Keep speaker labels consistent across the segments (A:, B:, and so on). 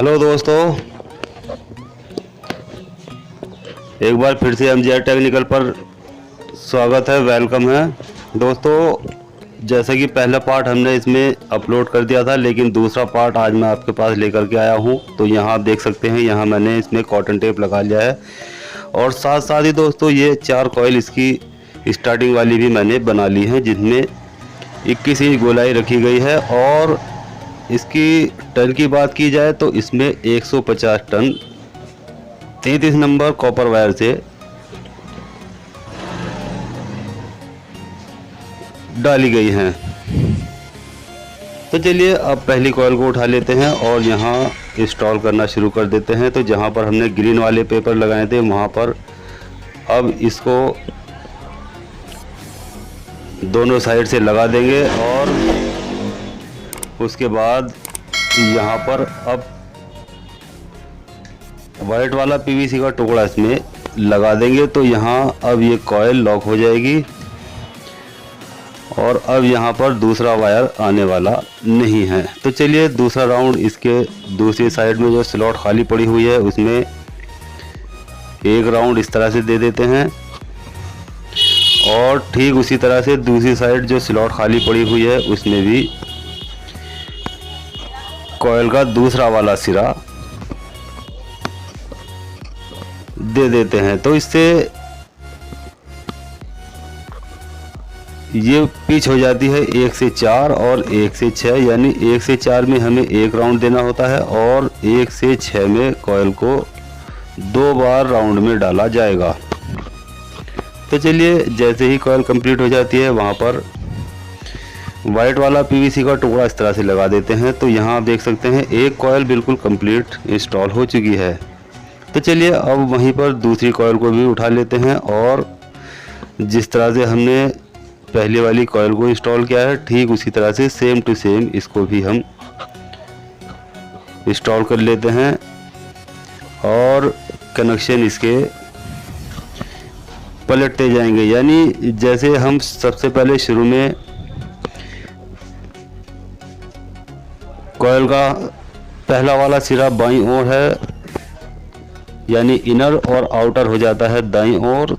A: Hello दोस्तों, एक बार फिर से MGR टेक्निकल पर स्वागत है, वेलकम है। दोस्तों, जैसे कि पहला पार्ट हमने इसमें अपलोड कर दिया था, लेकिन दूसरा पार्ट आज मैं आपके पास लेकर के आया हूं। तो यहाँ आप देख सकते हैं, यहाँ मैंने इसमें कॉटन टेप लगा लिया है और साथ साथ ही दोस्तों ये 4 कॉइल इसकी स्टार्टिंग वाली भी मैंने बना ली है, जिसमें 21 इंच गोलाई रखी गई है। और इसकी टन की बात की जाए तो इसमें 150 टन 33 नंबर कॉपर वायर से डाली गई हैं। तो चलिए अब पहली कॉइल को उठा लेते हैं और यहाँ इंस्टॉल करना शुरू कर देते हैं। तो जहाँ पर हमने ग्रीन वाले पेपर लगाए थे वहाँ पर अब इसको दोनों साइड से लगा देंगे और उसके बाद यहाँ पर अब वाइट वाला PVC का टुकड़ा इसमें लगा देंगे। तो यहाँ अब ये कॉइल लॉक हो जाएगी और अब यहाँ पर दूसरा वायर आने वाला नहीं है। तो चलिए दूसरा राउंड इसके दूसरी साइड में जो स्लॉट खाली पड़ी हुई है उसमें एक राउंड इस तरह से दे देते हैं और ठीक उसी तरह से दूसरी साइड जो स्लॉट खाली पड़ी हुई है उसमें भी कॉइल का दूसरा वाला सिरा दे देते हैं। तो इससे ये पिच हो जाती है 1 से 4 और 1 से 6, यानी 1 से 4 में हमें एक राउंड देना होता है और 1 से 6 में कॉइल को 2 बार राउंड में डाला जाएगा। तो चलिए जैसे ही कॉइल कंप्लीट हो जाती है वहाँ पर वाइट वाला PVC का टुकड़ा इस तरह से लगा देते हैं। तो यहाँ आप देख सकते हैं एक कॉइल बिल्कुल कंप्लीट इंस्टॉल हो चुकी है। तो चलिए अब वहीं पर दूसरी कॉइल को भी उठा लेते हैं और जिस तरह से हमने पहले वाली कॉइल को इंस्टॉल किया है ठीक उसी तरह से सेम टू सेम इसको भी हम इंस्टॉल कर लेते हैं और कनेक्शन इसके पलटते जाएंगे। यानी जैसे हम सबसे पहले शुरू में कॉइल का पहला वाला सिरा बाईं ओर है, यानी इनर और आउटर हो जाता है दाईं ओर।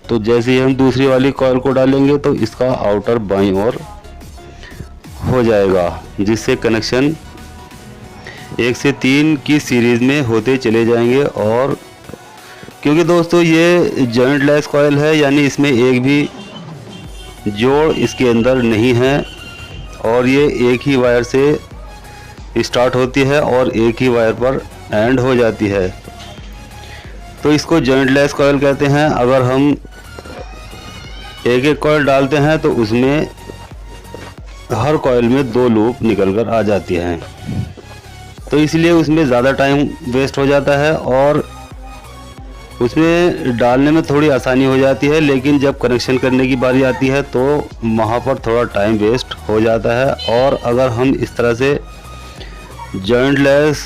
A: तो जैसे ही हम दूसरी वाली कॉइल को डालेंगे तो इसका आउटर बाईं ओर हो जाएगा, जिससे कनेक्शन 1 से 3 की सीरीज में होते चले जाएंगे। और क्योंकि दोस्तों ये जॉइंट लेस कॉइल है, यानी इसमें एक भी जोड़ इसके अंदर नहीं है और ये एक ही वायर से स्टार्ट होती है और एक ही वायर पर एंड हो जाती है। तो इसको जॉइंट लेस कॉइल कहते हैं। अगर हम एक एक कॉइल डालते हैं तो उसमें हर कॉइल में 2 लूप निकल कर आ जाती हैं, तो इसलिए उसमें ज़्यादा टाइम वेस्ट हो जाता है और उसमें डालने में थोड़ी आसानी हो जाती है। लेकिन जब कनेक्शन करने की बारी आती है तो वहाँ पर थोड़ा टाइम वेस्ट हो जाता है। और अगर हम इस तरह से जॉइंट लेस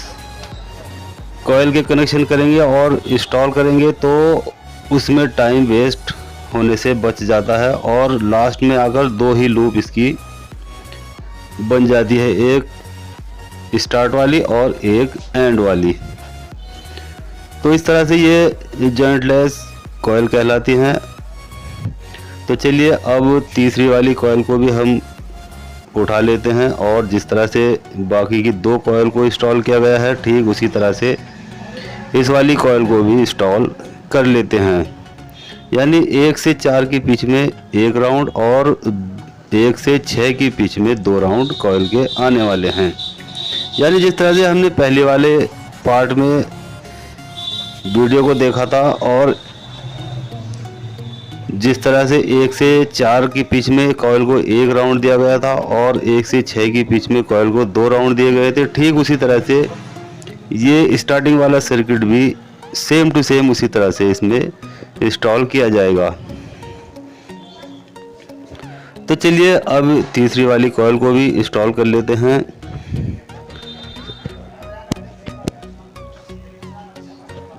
A: कॉइल के कनेक्शन करेंगे और इंस्टॉल करेंगे तो उसमें टाइम वेस्ट होने से बच जाता है और लास्ट में आकर 2 ही लूप इसकी बन जाती है, एक स्टार्ट वाली और एक एंड वाली। तो इस तरह से ये जॉइंट लेस कॉइल कहलाती हैं। तो चलिए अब तीसरी वाली कॉइल को भी हम उठा लेते हैं और जिस तरह से बाकी की 2 कॉइल को इंस्टॉल किया गया है ठीक उसी तरह से इस वाली कॉइल को भी इंस्टॉल कर लेते हैं। यानी 1 से 4 की पिच में एक राउंड और 1 से 6 की पिच में 2 राउंड कॉइल के आने वाले हैं। यानी जिस तरह से हमने पहले वाले पार्ट में वीडियो को देखा था और जिस तरह से 1 से 4 की पिच में कॉइल को 1 राउंड दिया गया था और 1 से 6 की पिच में कॉइल को 2 राउंड दिए गए थे, ठीक उसी तरह से ये स्टार्टिंग वाला सर्किट भी सेम टू सेम उसी तरह से इसमें इंस्टॉल किया जाएगा। तो चलिए अब तीसरी वाली कॉइल को भी इंस्टॉल कर लेते हैं।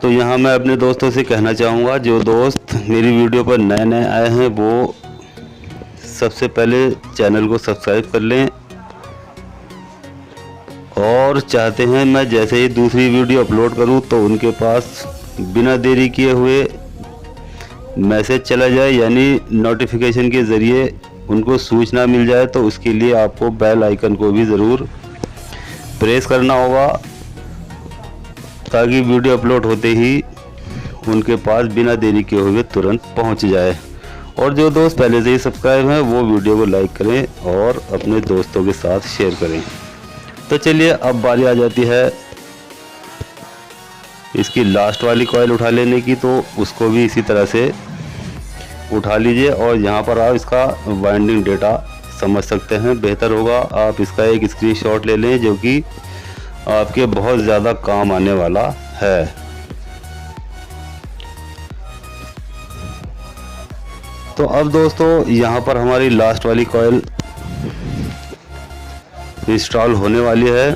A: तो यहाँ मैं अपने दोस्तों से कहना चाहूँगा, जो दोस्त मेरी वीडियो पर नए नए आए हैं वो सबसे पहले चैनल को सब्सक्राइब कर लें और चाहते हैं मैं जैसे ही दूसरी वीडियो अपलोड करूं तो उनके पास बिना देरी किए हुए मैसेज चला जाए, यानी नोटिफिकेशन के ज़रिए उनको सूचना मिल जाए। तो उसके लिए आपको बेल आइकन को भी ज़रूर प्रेस करना होगा ताकि वीडियो अपलोड होते ही उनके पास बिना देरी किए हुए तुरंत पहुंच जाए। और जो दोस्त पहले से ही सब्सक्राइब हैं वो वीडियो को लाइक करें और अपने दोस्तों के साथ शेयर करें। तो चलिए अब बारी आ जाती है इसकी लास्ट वाली कॉइल उठा लेने की, तो उसको भी इसी तरह से उठा लीजिए और यहाँ पर आप इसका वाइंडिंग डेटा समझ सकते हैं। बेहतर होगा आप इसका एक स्क्रीनशॉट ले लें जो कि आपके बहुत ज़्यादा काम आने वाला है। तो अब दोस्तों यहाँ पर हमारी लास्ट वाली कॉइल इंस्टॉल होने वाली है।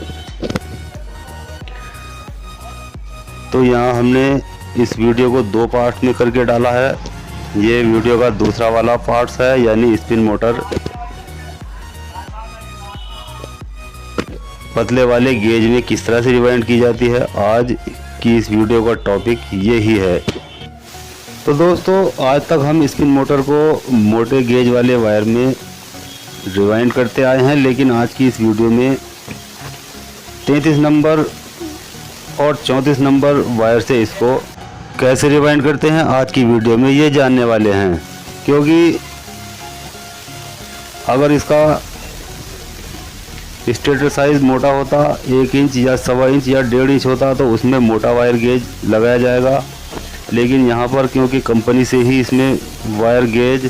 A: तो यहाँ हमने इस वीडियो को 2 पार्ट में करके डाला है। ये वीडियो का दूसरा वाला पार्ट्स है, यानी स्पिन मोटर पतले वाले गेज में किस तरह से रिवाइंड की जाती है। आज की इस वीडियो का टॉपिक ये ही है। तो दोस्तों आज तक हम स्पिन मोटर को मोटे गेज वाले वायर में रिवाइंड करते आए हैं, लेकिन आज की इस वीडियो में 33 नंबर और 34 नंबर वायर से इसको कैसे रिवाइंड करते हैं आज की वीडियो में ये जानने वाले हैं। क्योंकि अगर इसका स्टेटर साइज मोटा होता 1 इंच या 1.25 इंच या 1.5 इंच होता तो उसमें मोटा वायर गेज लगाया जाएगा, लेकिन यहाँ पर क्योंकि कंपनी से ही इसमें वायर गेज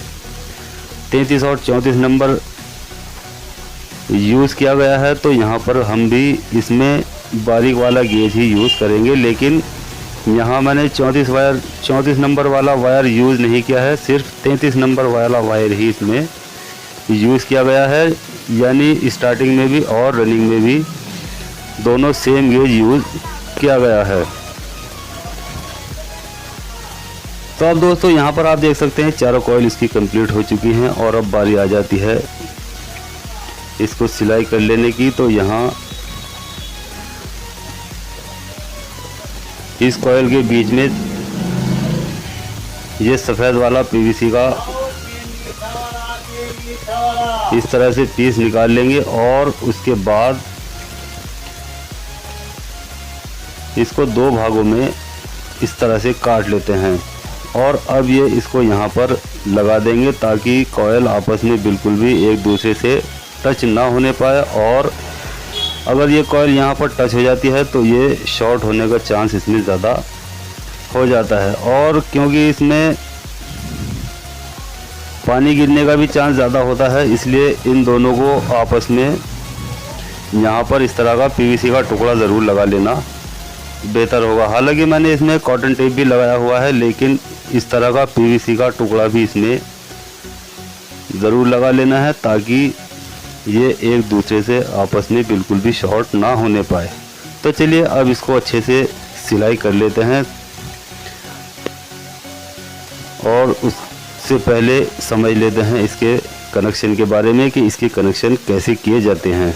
A: 33 और 34 नंबर यूज़ किया गया है, तो यहाँ पर हम भी इसमें बारीक वाला गेज ही यूज़ करेंगे। लेकिन यहाँ मैंने 34 नंबर वाला वायर यूज़ नहीं किया है, सिर्फ 33 नंबर वाला वायर ही इसमें यूज़ किया गया है। यानी स्टार्टिंग में भी और रनिंग में भी दोनों सेम गेज यूज़ किया गया है। तो अब दोस्तों यहाँ पर आप देख सकते हैं चारों कॉइल इसकी कंप्लीट हो चुकी हैं और अब बारी आ जाती है इसको सिलाई कर लेने की। तो यहाँ इस कॉइल के बीच में ये सफ़ेद वाला पीवीसी का इस तरह से पीस निकाल लेंगे और उसके बाद इसको 2 भागों में इस तरह से काट लेते हैं और अब ये इसको यहाँ पर लगा देंगे ताकि कॉइल आपस में बिल्कुल भी एक दूसरे से टच ना होने पाए। और अगर ये कॉइल यहाँ पर टच हो जाती है तो ये शॉर्ट होने का चांस इसमें ज़्यादा हो जाता है, और क्योंकि इसमें पानी गिरने का भी चांस ज़्यादा होता है, इसलिए इन दोनों को आपस में यहाँ पर इस तरह का पीवीसी का टुकड़ा ज़रूर लगा लेना बेहतर होगा। हालांकि मैंने इसमें कॉटन टेप भी लगाया हुआ है, लेकिन इस तरह का पीवीसी का टुकड़ा भी इसमें ज़रूर लगा लेना है ताकि ये एक दूसरे से आपस में बिल्कुल भी शॉर्ट ना होने पाए। तो चलिए अब इसको अच्छे से सिलाई कर लेते हैं और उससे पहले समझ लेते हैं इसके कनेक्शन के बारे में कि इसके कनेक्शन कैसे किए जाते हैं।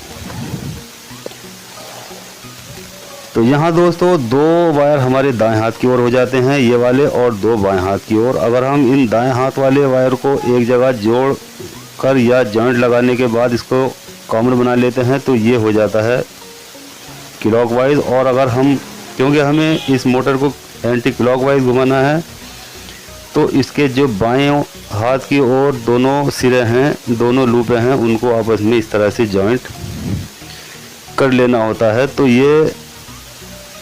A: तो यहाँ दोस्तों 2 वायर हमारे दाएं हाथ की ओर हो जाते हैं, ये वाले, और 2 बाएं हाथ की ओर। अगर हम इन दाएं हाथ वाले वायर को एक जगह जोड़ कर या जॉइंट लगाने के बाद इसको कॉमन बना लेते हैं तो ये हो जाता है क्लॉकवाइज। और अगर हम, क्योंकि हमें इस मोटर को एंटी क्लॉकवाइज घुमाना है, तो इसके जो बाएं हाथ की ओर दोनों सिरे हैं, दोनों लूपें हैं, उनको आपस में इस तरह से जॉइंट कर लेना होता है। तो ये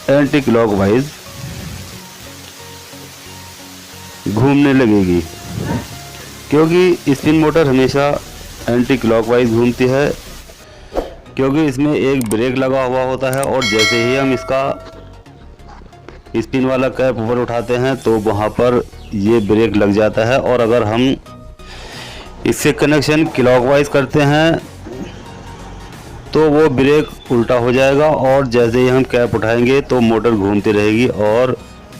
A: एंटी क्लॉकवाइज घूमने लगेगी, क्योंकि स्पिन मोटर हमेशा एंटी क्लॉकवाइज घूमती है, क्योंकि इसमें एक ब्रेक लगा हुआ होता है और जैसे ही हम इसका स्पिन वाला कैप ऊपर उठाते हैं तो वहाँ पर ये ब्रेक लग जाता है। और अगर हम इससे कनेक्शन क्लॉकवाइज करते हैं तो वो ब्रेक उल्टा हो जाएगा और जैसे ही हम कैप उठाएंगे तो मोटर घूमती रहेगी और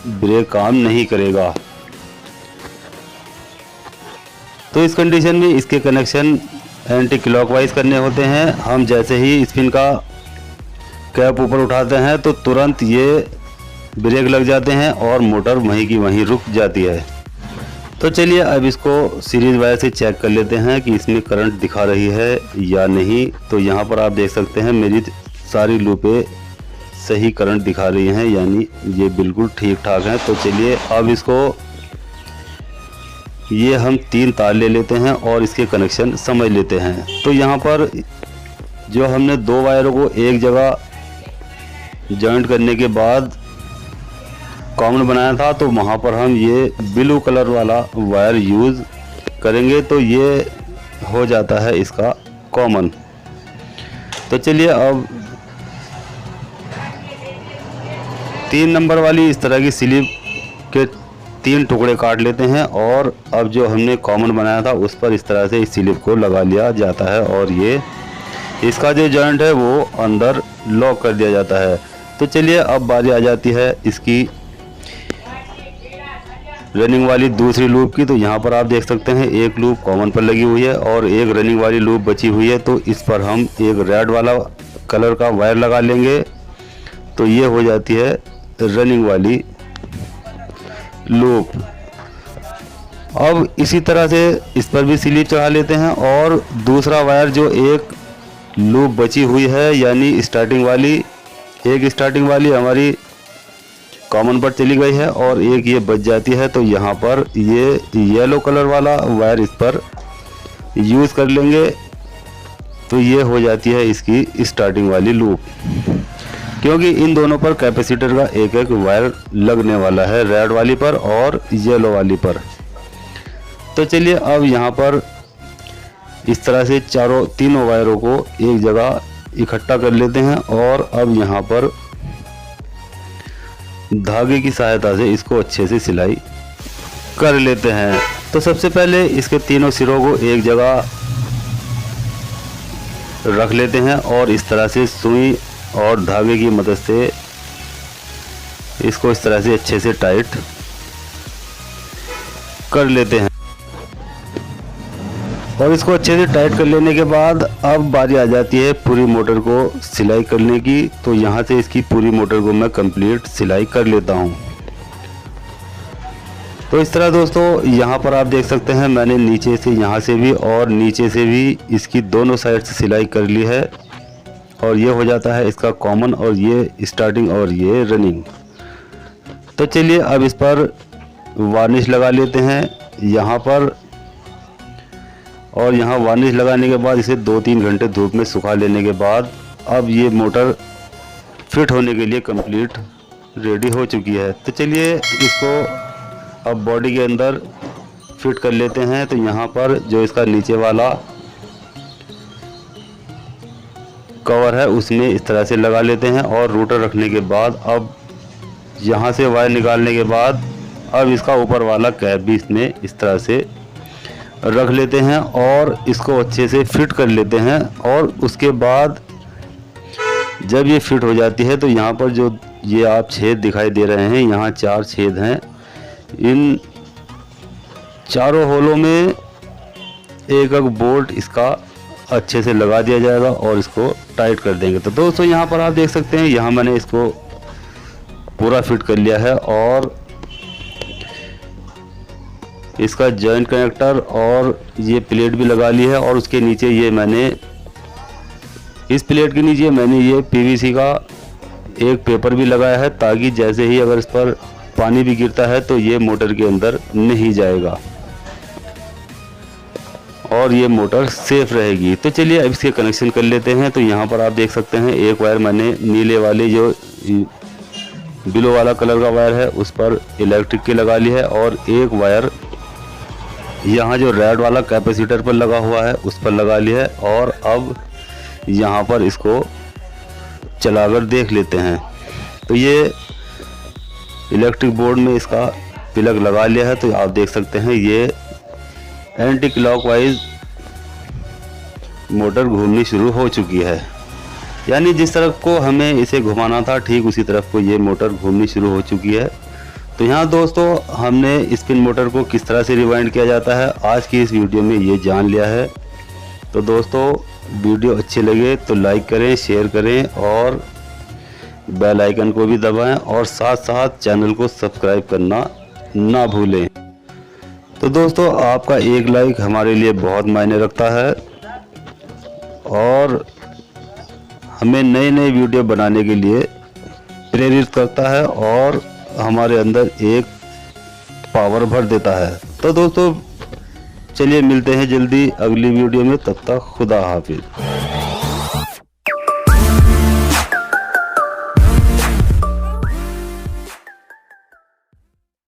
A: ब्रेक काम नहीं करेगा। तो इस कंडीशन में इसके कनेक्शन एंटी क्लॉकवाइज करने होते हैं। हम जैसे ही स्पिन का कैप ऊपर उठाते हैं तो तुरंत ये ब्रेक लग जाते हैं और मोटर वहीं की वहीं रुक जाती है। तो चलिए अब इसको सीरीज वायर से चेक कर लेते हैं कि इसमें करंट दिखा रही है या नहीं। तो यहाँ पर आप देख सकते हैं मेरी सारी लूपें सही करंट दिखा रही हैं, यानी ये बिल्कुल ठीक ठाक हैं। तो चलिए अब इसको ये हम 3 तार ले लेते हैं और इसके कनेक्शन समझ लेते हैं। तो यहाँ पर जो हमने 2 वायरों को एक जगह जॉइंट करने के बाद कॉमन बनाया था, तो वहाँ पर हम ये ब्लू कलर वाला वायर यूज़ करेंगे तो ये हो जाता है इसका कॉमन। तो चलिए अब 3 नंबर वाली इस तरह की स्लिप के 3 टुकड़े काट लेते हैं और अब जो हमने कॉमन बनाया था उस पर इस तरह से इस स्लिप को लगा लिया जाता है और ये इसका जो जॉइंट है वो अंदर लॉक कर दिया जाता है। तो चलिए अब बारी आ जाती है इसकी रनिंग वाली दूसरी लूप की। तो यहाँ पर आप देख सकते हैं एक लूप कॉमन पर लगी हुई है और एक रनिंग वाली लूप बची हुई है। तो इस पर हम एक रेड वाला कलर का वायर लगा लेंगे तो ये हो जाती है रनिंग वाली लूप। अब इसी तरह से इस पर भी स्लिप चढ़ा लेते हैं और दूसरा वायर जो एक लूप बची हुई है यानी स्टार्टिंग वाली, एक स्टार्टिंग वाली हमारी कॉमन पर चली गई है और एक ये बच जाती है। तो यहाँ पर ये येलो कलर वाला वायर इस पर यूज़ कर लेंगे तो ये हो जाती है इसकी स्टार्टिंग वाली लूप, क्योंकि इन दोनों पर कैपेसिटर का एक एक वायर लगने वाला है, रेड वाली पर और येलो वाली पर। तो चलिए अब यहाँ पर इस तरह से तीनों वायरों को एक जगह इकट्ठा कर लेते हैं और अब यहाँ पर धागे की सहायता से इसको अच्छे से सिलाई कर लेते हैं। तो सबसे पहले इसके तीनों सिरों को एक जगह रख लेते हैं और इस तरह से सुई और धागे की मदद से इसको इस तरह से अच्छे से टाइट कर लेते हैं। और इसको अच्छे से टाइट कर लेने के बाद अब बारी आ जाती है पूरी मोटर को सिलाई करने की। तो यहाँ से इसकी पूरी मोटर को मैं कंप्लीट सिलाई कर लेता हूँ। तो इस तरह दोस्तों यहाँ पर आप देख सकते हैं मैंने नीचे से, यहाँ से भी और नीचे से भी इसकी दोनों साइड से सिलाई कर ली है और ये हो जाता है इसका कॉमन और ये स्टार्टिंग और ये रनिंग। तो चलिए अब इस पर वार्निश लगा लेते हैं यहाँ पर, और यहाँ वार्निश लगाने के बाद इसे 2-3 घंटे धूप में सुखा लेने के बाद अब ये मोटर फिट होने के लिए कंप्लीट रेडी हो चुकी है। तो चलिए इसको अब बॉडी के अंदर फिट कर लेते हैं। तो यहाँ पर जो इसका नीचे वाला कवर है उसमें इस तरह से लगा लेते हैं और रूटर रखने के बाद अब यहाँ से वायर निकालने के बाद अब इसका ऊपर वाला कैप भी इसमें इस तरह से रख लेते हैं और इसको अच्छे से फिट कर लेते हैं। और उसके बाद जब ये फिट हो जाती है तो यहाँ पर जो ये आप छेद दिखाई दे रहे हैं, यहाँ 4 छेद हैं। इन चारों होलों में एक बोल्ट इसका अच्छे से लगा दिया जाएगा और इसको टाइट कर देंगे। तो दोस्तों यहाँ पर आप देख सकते हैं यहाँ मैंने इसको पूरा फिट कर लिया है और इसका जॉइंट कनेक्टर और ये प्लेट भी लगा ली है। और उसके नीचे ये मैंने इस प्लेट के नीचे मैंने ये पीवीसी का एक पेपर भी लगाया है ताकि जैसे ही अगर इस पर पानी भी गिरता है तो ये मोटर के अंदर नहीं जाएगा और ये मोटर सेफ रहेगी। तो चलिए अब इसके कनेक्शन कर लेते हैं। तो यहाँ पर आप देख सकते हैं एक वायर मैंने नीले वाले जो ब्लू वाला कलर का वायर है उस पर इलेक्ट्रिक की लगा ली है और एक वायर यहाँ जो रेड वाला कैपेसिटर पर लगा हुआ है उस पर लगा लिया है। और अब यहाँ पर इसको चलाकर देख लेते हैं। तो ये इलेक्ट्रिक बोर्ड में इसका प्लग लगा लिया है। तो आप देख सकते हैं ये एंटी क्लॉकवाइज मोटर घूमनी शुरू हो चुकी है, यानी जिस तरफ को हमें इसे घुमाना था ठीक उसी तरफ को ये मोटर घूमनी शुरू हो चुकी है। तो यहाँ दोस्तों हमने स्पिन मोटर को किस तरह से रिवाइंड किया जाता है आज की इस वीडियो में ये जान लिया है। तो दोस्तों वीडियो अच्छी लगे तो लाइक करें, शेयर करें और बेल आइकन को भी दबाएं और साथ साथ चैनल को सब्सक्राइब करना ना भूलें। तो दोस्तों, आपका एक लाइक हमारे लिए बहुत मायने रखता है और हमें नए नए वीडियो बनाने के लिए प्रेरित करता है और हमारे अंदर एक पावर भर देता है। तो दोस्तों, चलिए मिलते हैं जल्दी अगली वीडियो में, तब तक खुदा हाफिज।